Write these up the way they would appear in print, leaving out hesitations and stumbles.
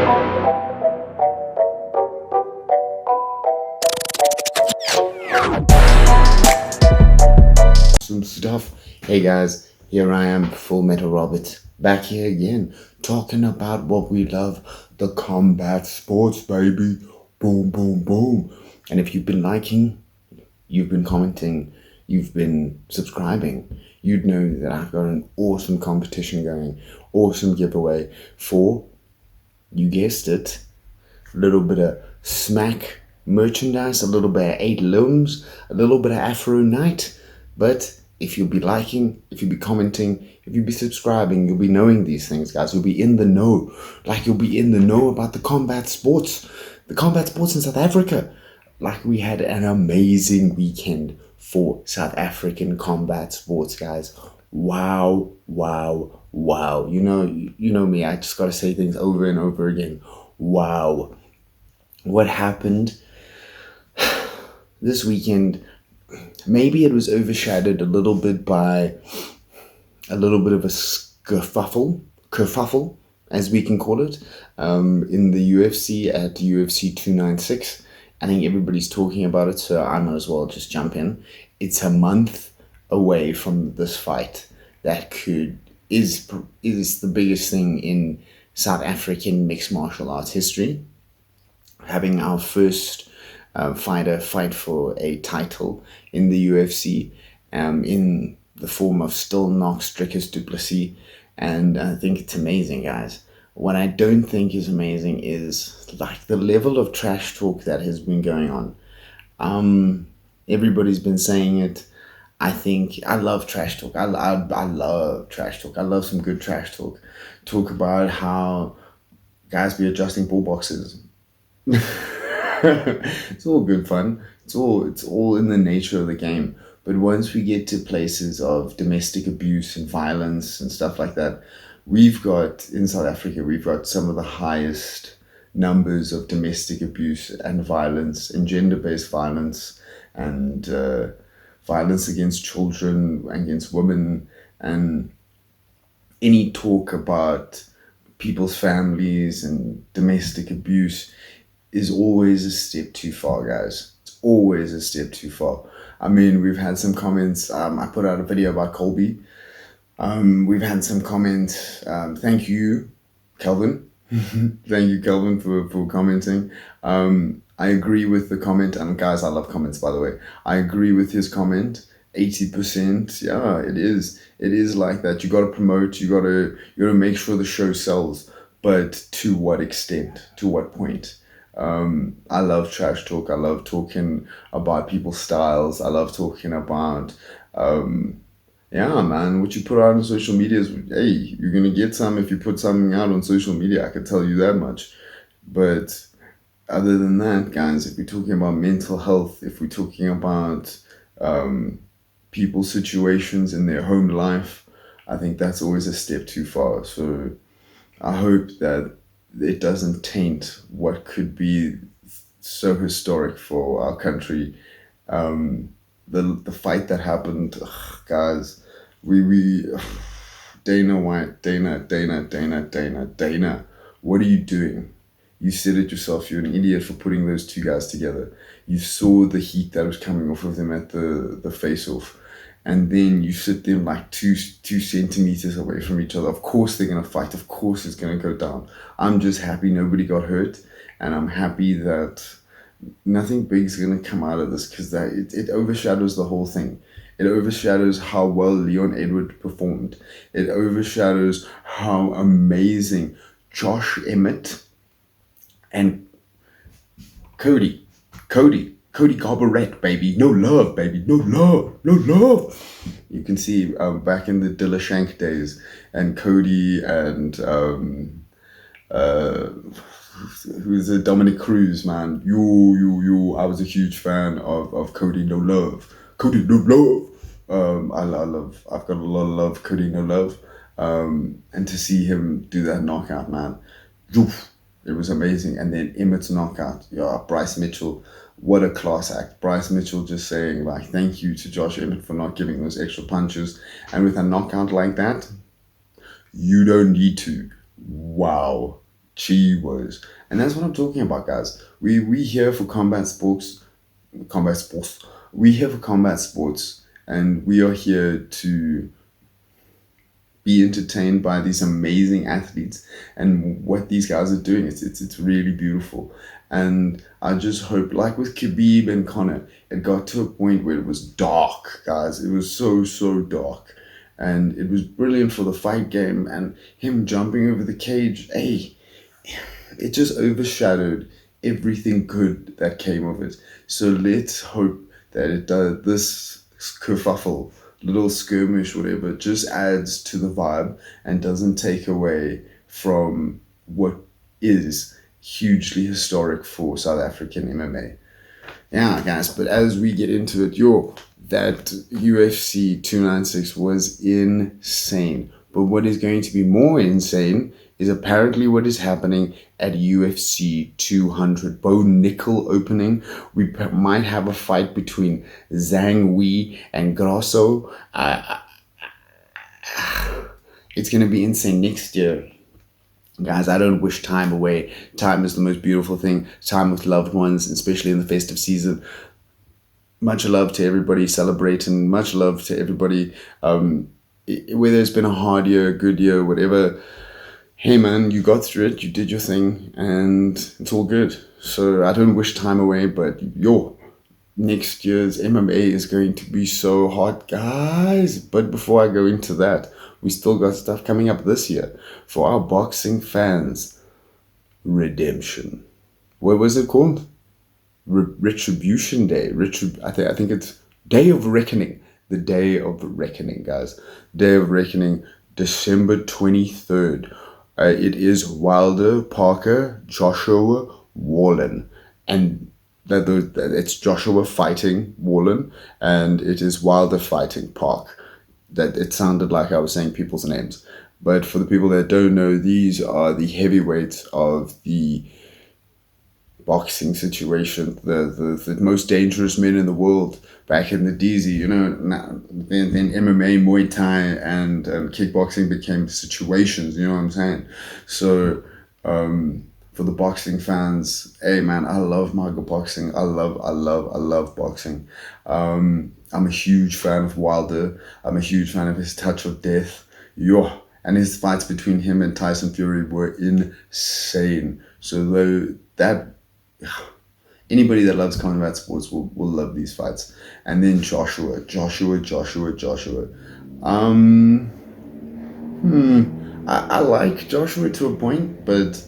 Some stuff. Hey guys, here I am, Full Metal Robert, back here again, talking about what we love, the combat sports, baby. Boom, boom, boom. And if you've been liking, you've been commenting, you've been subscribing, you'd know that I've got an awesome competition going, awesome giveaway for, you guessed it, a little bit of smack merchandise, a little bit of 8 limbs, a little bit of Afro Night. But if you'll be liking, if you'll be commenting, if you'll be subscribing, you'll be knowing these things, guys. You'll be in the know. Like, you'll be in the know about the combat sports in South Africa. Like, we had an amazing weekend for South African combat sports, guys. Wow, wow, wow. You know me, I just gotta say things over and over again. Wow. What happened this weekend, maybe it was overshadowed a little bit by a little bit of a kerfuffle, as we can call it, in the UFC at UFC 296. I think everybody's talking about it, so I might as well just jump in. It's a month away from this fight that is the biggest thing in South African mixed martial arts history. Having our first fighter fight for a title in the UFC, in the form of Still Knox Dricus du Plessis, and I think it's amazing, guys. What I don't think is amazing is like the level of trash talk that has been going on. Everybody's been saying it. I think I love trash talk. I love trash talk. I love some good trash talk. Talk about how guys be adjusting ball boxes. It's all good fun. It's all in the nature of the game. But once we get to places of domestic abuse and violence and stuff like that, in South Africa, we've got some of the highest numbers of domestic abuse and violence and gender-based violence and violence against children, against women, and any talk about people's families and domestic abuse is always a step too far, guys. It's always a step too far. I mean, we've had some comments. I put out a video about Colby. We've had some comments. Thank you, Kelvin. Thank you, Kelvin, for commenting. I agree with the comment. And guys, I love comments, by the way. I agree with his comment. 80%. Yeah, it is. It is like that. You got to promote. You got to make sure the show sells. But to what extent? To what point? I love trash talk. I love talking about people's styles. I love talking about, yeah, man, what you put out on social media is, hey, you're going to get some if you put something out on social media. I can tell you that much. But other than that, guys, if we're talking about mental health, if we're talking about people's situations in their home life, I think that's always a step too far. So I hope that it doesn't taint what could be so historic for our country. The fight that happened, guys, we Dana White, Dana, what are you doing? You said it yourself, you're an idiot for putting those two guys together. You saw the heat that was coming off of them at the face-off. And then you sit them like two centimeters away from each other. Of course they're going to fight. Of course it's going to go down. I'm just happy nobody got hurt. And I'm happy that nothing big's going to come out of this, because it overshadows the whole thing. It overshadows how well Leon Edward performed. It overshadows how amazing Josh Emmett and Cody Garbarette, baby. No love, baby. No love. No love. You can see back in the Dillashank days, and Cody and who's a Dominic Cruz, man. You. I was a huge fan of Cody No Love. Cody No Love. I've got a lot of love, Cody No Love. And to see him do that knockout, man. It was amazing. And then Emmett's knockout. Yeah, Bryce Mitchell. What a class act. Bryce Mitchell just saying, like, thank you to Josh Emmett for not giving those extra punches. And with a knockout like that, you don't need to. Wow. Chiwos. And that's what I'm talking about, guys. We here for combat sports. We here for combat sports, and we are here to be entertained by these amazing athletes and what these guys are doing. It's really beautiful. And I just hope, like with Khabib and Connor, it got to a point where it was dark, guys. It was so dark. And it was brilliant for the fight game and him jumping over the cage. Hey, it just overshadowed everything good that came of it. So let's hope that it does this kerfuffle, little skirmish, whatever, just adds to the vibe and doesn't take away from what is hugely historic for South African MMA. Yeah, guys, but as we get into it, that UFC 296 was insane. But what is going to be more insane is apparently what is happening at UFC 200. Bo Nickel opening. We might have a fight between Zhang Wei and Grosso. It's going to be insane next year. Guys, I don't wish time away. Time is the most beautiful thing. Time with loved ones, especially in the festive season. Much love to everybody celebrating. Much love to everybody. Whether it's been a hard year, good year, whatever. Hey man, you got through it. You did your thing, and it's all good. So I don't wish time away, but next year's MMA is going to be so hot, guys. But before I go into that, we still got stuff coming up this year for our boxing fans. Redemption. What was it called? Retribution Day. I think it's Day of Reckoning. The Day of Reckoning, guys. Day of Reckoning, December 23rd. It is Wilder, Parker, Joshua, Wallen, and it's Joshua fighting Wallen, and it is Wilder fighting Park. That it sounded like I was saying people's names, but for the people that don't know, these are the heavyweights of the boxing situation, the most dangerous men in the world back in the DZ, then MMA, Muay Thai, and kickboxing became situations, you know what I'm saying? So, for the boxing fans, hey man, I love my boxing. I love boxing. I'm a huge fan of Wilder. I'm a huge fan of his touch of death. And his fights between him and Tyson Fury were insane. So anybody that loves combat sports will love these fights. And then Joshua. I like Joshua to a point, but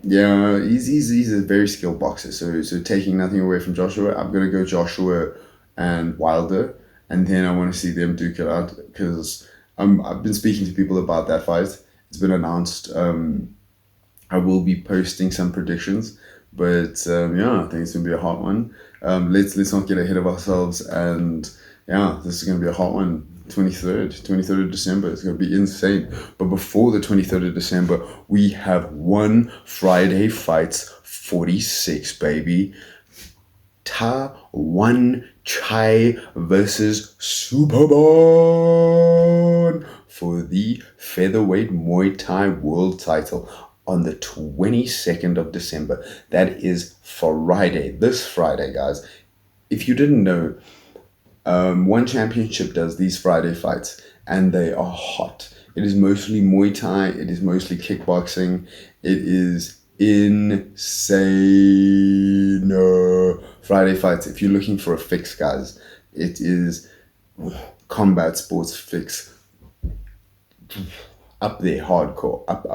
yeah, he's a very skilled boxer. So taking nothing away from Joshua, I'm gonna go Joshua and Wilder, and then I want to see them duke it out because I've been speaking to people about that fight. It's been announced. I will be posting some predictions, but I think it's gonna be a hot one. Let's not get ahead of ourselves, and this is gonna be a hot one. 23rd of December. It's going to be insane. But before the 23rd of December, we have one Friday Fights 46, baby. Ta One Chai versus Superman for the featherweight Muay Thai world title on the 22nd of December. That is Friday. This Friday, guys. If you didn't know, One Championship does these Friday fights, and they are hot. It is mostly Muay Thai. It is mostly kickboxing. It is insane. Friday fights. If you're looking for a fix, guys, it is combat sports fix. Up there, hardcore. Up.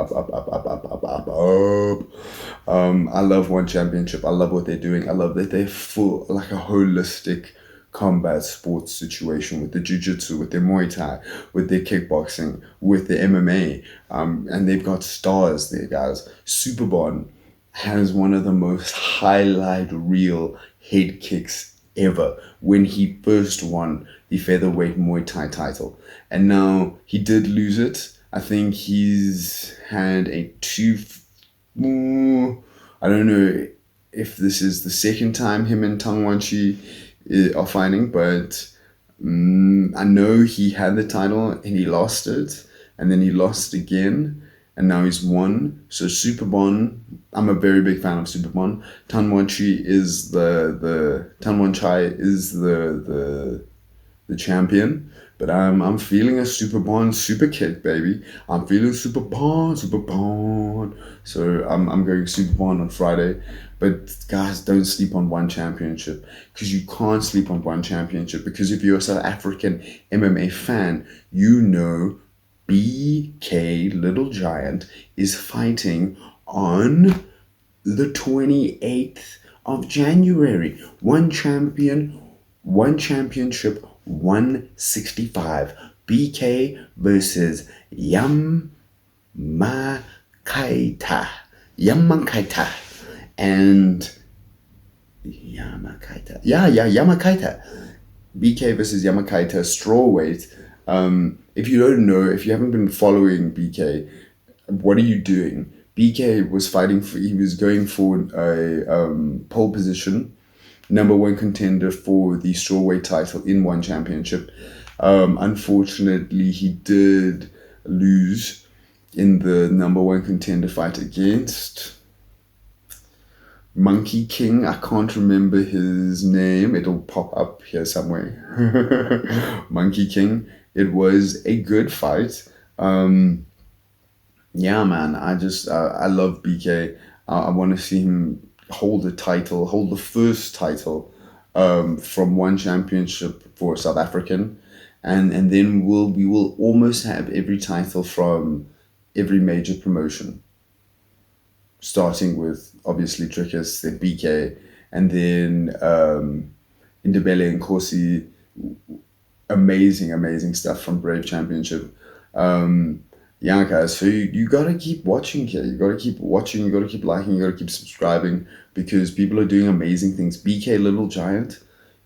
I love One Championship. I love what they're doing. I love that they're full, like a holistic combat sports situation with the jiu-jitsu, with their Muay Thai, with their kickboxing, with the MMA, and they've got stars there, guys. Superbon has one of the most highlight reel head kicks ever when he first won the featherweight Muay Thai title, and now he did lose it. I think he's had I don't know if this is the second time him and Tang Wanchi are fighting, but I know he had the title and he lost it, and then he lost again, and now he's won. So Superbon, I'm a very big fan of Superbon. Tanwan Chai is the champion. But I'm feeling a Superbon super kick, baby. I'm feeling Superbon. So I'm going Superbon on Friday. But guys, don't sleep on one championship, because you can't sleep on one championship. Because if you're a South African MMA fan, you know BK Little Giant is fighting on the 28th of January. One champion, one championship, 165. BK versus Yamakaita. Yamakaita. And Yamakaita. Yeah, Yamakaita. BK versus Yamakaita, strawweight. If you don't know, if you haven't been following BK, what are you doing? BK was he was going for a pole position, number one contender for the strawweight title in one championship. Unfortunately, he did lose in the number one contender fight against Monkey King. I can't remember his name. It'll pop up here somewhere. Monkey King. It was a good fight. Yeah, man. I love BK. I want to see him hold the title, hold the first title, from one championship for South African, and then we will almost have every title from every major promotion, starting with obviously Trickus, then BK, and then Indebele and Corsi. Amazing stuff from Brave Championship. Yeah, guys, so you gotta keep watching here. You gotta keep watching, you gotta keep liking, you gotta keep subscribing, because people are doing amazing things. BK Little Giant,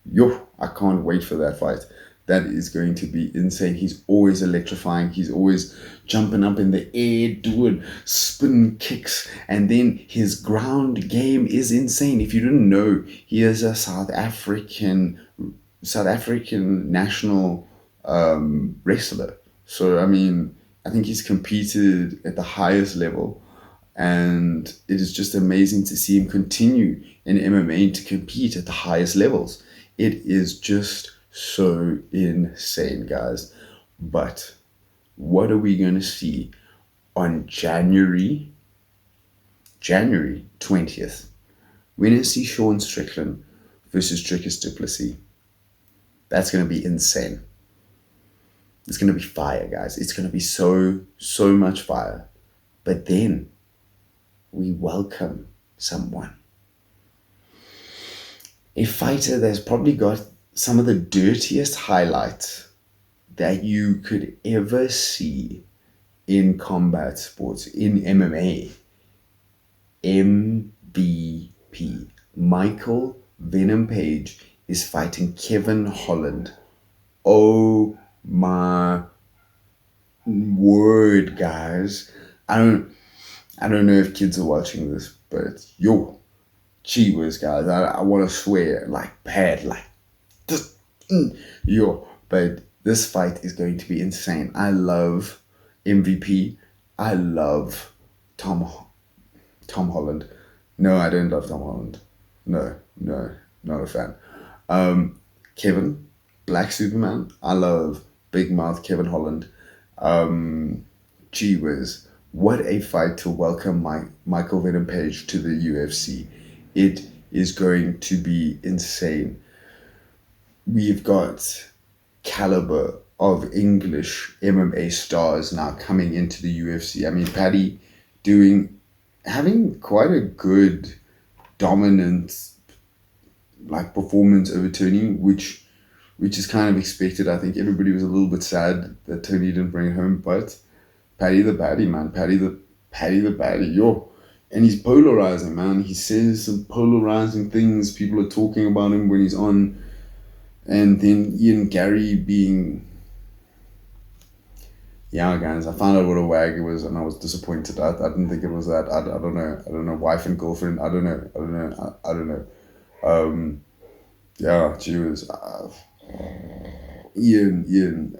yo, I can't wait for that fight. That is going to be insane. He's always electrifying. He's always jumping up in the air, doing spin kicks, and then his ground game is insane. If you didn't know, he is a South African national wrestler. So I mean, I think he's competed at the highest level, and it is just amazing to see him continue in MMA to compete at the highest levels. It is just so insane, guys. But what are we going to see on January 20th? We're going to see Sean Strickland versus Dricus du Plessis. That's going to be insane. It's going to be fire, guys. It's going to be so much fire. But then we welcome someone, a fighter that's probably got some of the dirtiest highlights that you could ever see in combat sports, in MMA. MVP, Michael Venom Page, is fighting Kevin Holland. Oh my word, guys. I don't know if kids are watching this, but yo, gee whiz, guys. I want to swear like bad, like just yo. But this fight is going to be insane. I love MVP. I love Tom Holland. No, I don't love Tom Holland. No, not a fan. Kevin, Black Superman. I love Big Mouth Kevin Holland. Gee whiz, what a fight to welcome Michael Venom Page to the UFC. It is going to be insane. We've got caliber of English MMA stars now coming into the UFC. I mean, Paddy having quite a good dominant like performance over Tony, which is kind of expected. I think everybody was a little bit sad that Tony didn't bring it home, but Paddy the Baddy, man. Paddy the Baddy, yo. And he's polarizing, man. He says some polarizing things. People are talking about him when he's on. And then Ian Gary being... Yeah, guys, I found out what a wag it was, and I was disappointed. I didn't think it was that. I don't know. Wife and girlfriend. I don't know. Yeah, she was... Ian.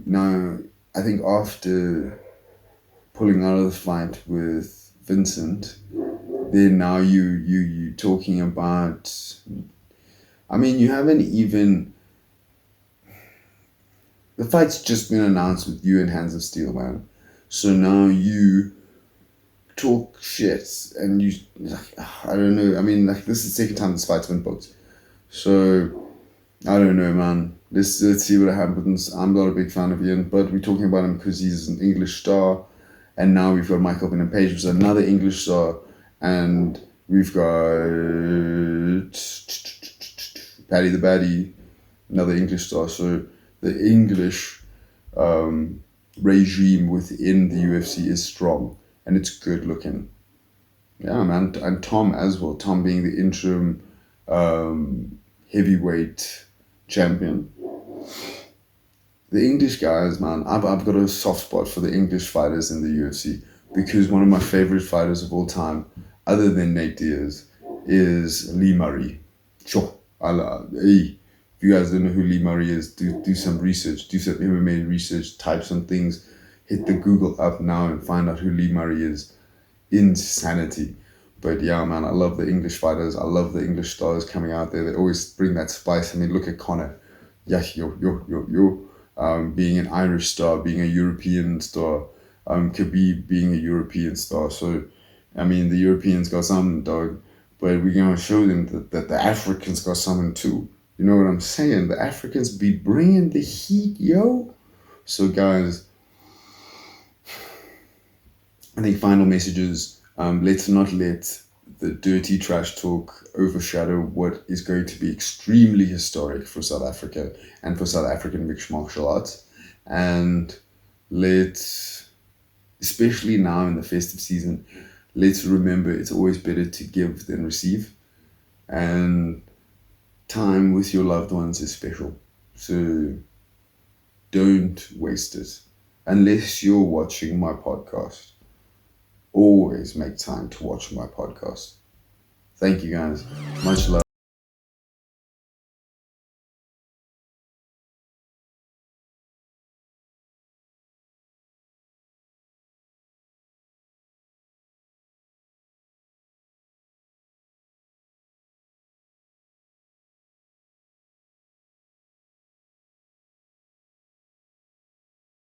Now, I think after pulling out of the fight with Vincent, then now you talking about. I mean, you haven't even. The fight's just been announced with you and Hands of Steel, man. So now you talk shit and you like, I don't know. I mean, like, this is the second time this fight's been booked. So I don't know, man. Let's see what happens. I'm not a big fan of Ian, but we're talking about him because he's an English star, and now we've got Michael Venom Page, who's another English star, and we've got Paddy the Baddy, another English star. So the English regime within the UFC is strong, and it's good looking. Yeah, man, and Tom as well. Tom being the interim heavyweight champion. The English guys, man, I've got a soft spot for the English fighters in the UFC because one of my favorite fighters of all time, other than Nate Diaz, is Lee Murray. Sure, hey, if you guys don't know who Lee Murray is, do some research, do some MMA research, type some things, hit the Google up now and find out who Lee Murray is. Insanity. But yeah, man, I love the English fighters. I love the English stars coming out there. They always bring that spice. I mean, look at Conor. Yeah, yo. Being an Irish star, being a European star. Khabib being a European star. So, I mean, the Europeans got something, dog. But we're going to show them that the Africans got something too. You know what I'm saying? The Africans be bringing the heat, yo. So, guys, I think final messages. Let's not let the dirty trash talk overshadow what is going to be extremely historic for South Africa and for South African mixed martial arts. And let's, especially now in the festive season, let's remember it's always better to give than receive. And time with your loved ones is special. So don't waste it. Unless you're watching my podcast. Always make time to watch my podcast. Thank you guys. Much love.